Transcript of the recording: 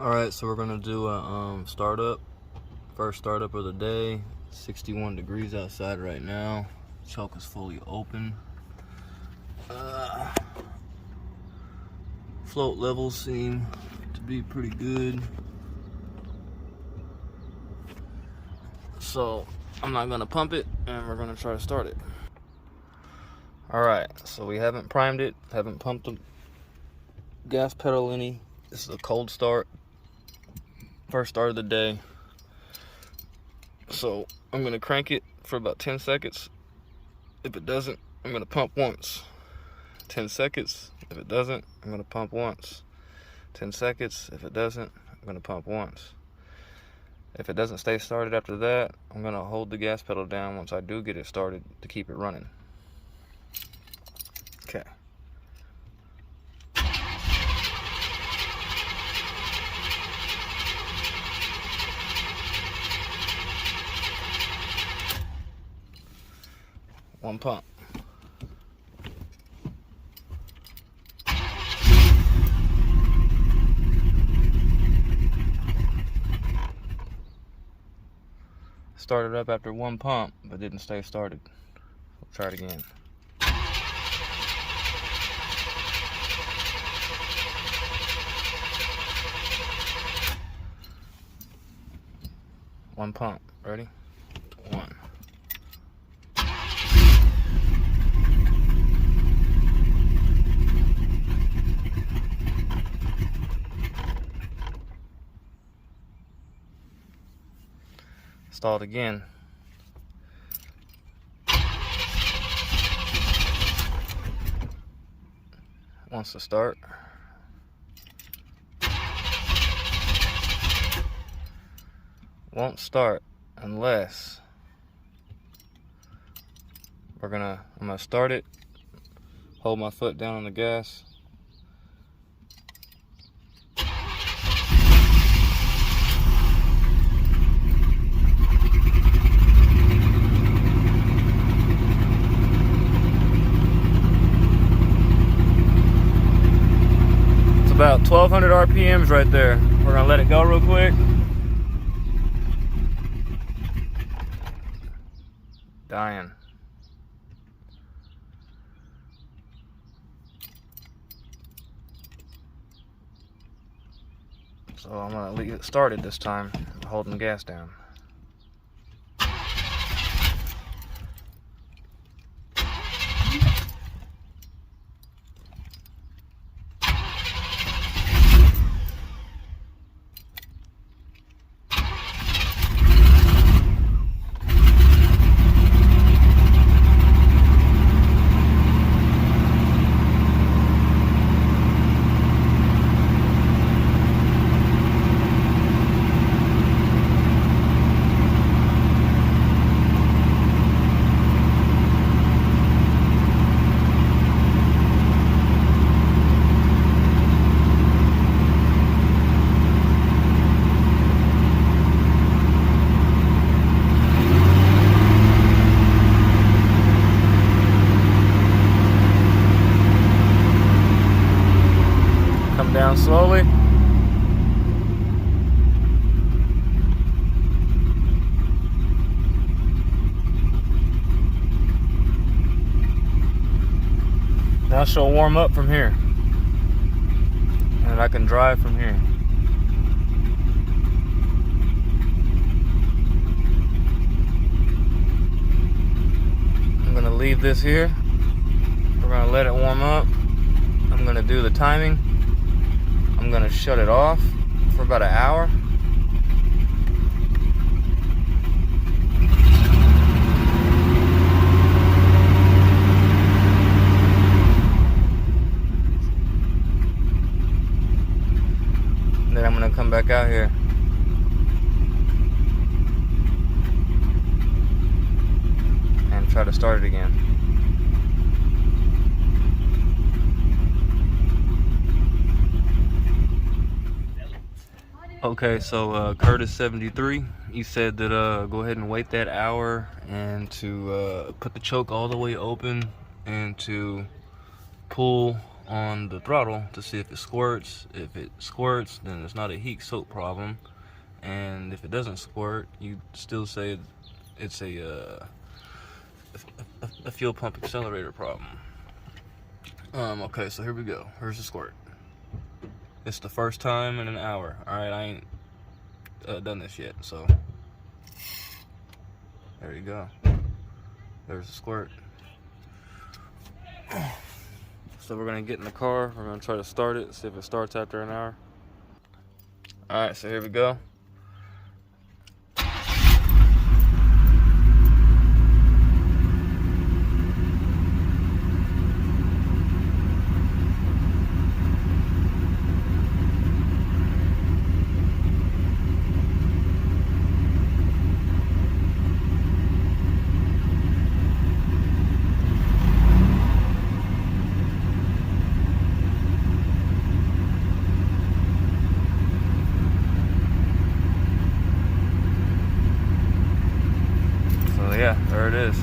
Alright, so we're gonna do a startup. First startup of the day. 61 degrees outside right now. Choke is fully open. Float levels seem to be pretty good. So I'm not gonna pump it, and we're gonna try to start it. Alright, so we haven't primed it, haven't pumped the gas pedal any. This is a cold start. First start of the day. So I'm gonna crank it for about 10 seconds. If it doesn't, I'm gonna pump once. 10 seconds. If it doesn't, I'm gonna pump once. 10 seconds. If it doesn't, I'm gonna pump once. If it doesn't stay started after that, I'm gonna hold the gas pedal down once I do get it started to keep it running. Okay. One pump. Started up after one pump, but didn't stay started. We'll try it again. One pump. Ready? One. Stalled again. Wants to start. Won't start unless I'm gonna start it, hold my foot down on the gas. About 1200 RPMs right there. We're gonna let it go real quick. Dying. So I'm gonna leave it started this time, holding the gas down. Come down slowly. Now she'll warm up from here, and I can drive from here. I'm gonna leave this here. We're gonna let it warm up. I'm gonna do the timing. I'm gonna shut it off for about an hour. And then I'm gonna come back out here. And try to start it again. Okay, so Curtis73, he said that go ahead and wait that hour and to put the choke all the way open and to pull on the throttle to see if it squirts. If it squirts, then it's not a heat soak problem, and if it doesn't squirt, you still say it's a fuel pump accelerator problem. Okay, so here we go. Here's the squirt. It's the first time in an hour. Alright, I ain't done this yet, so there you go. There's the squirt. So we're gonna get in the car, we're gonna try to start it, see if it starts after an hour. Alright, so here we go. So yeah, there it is.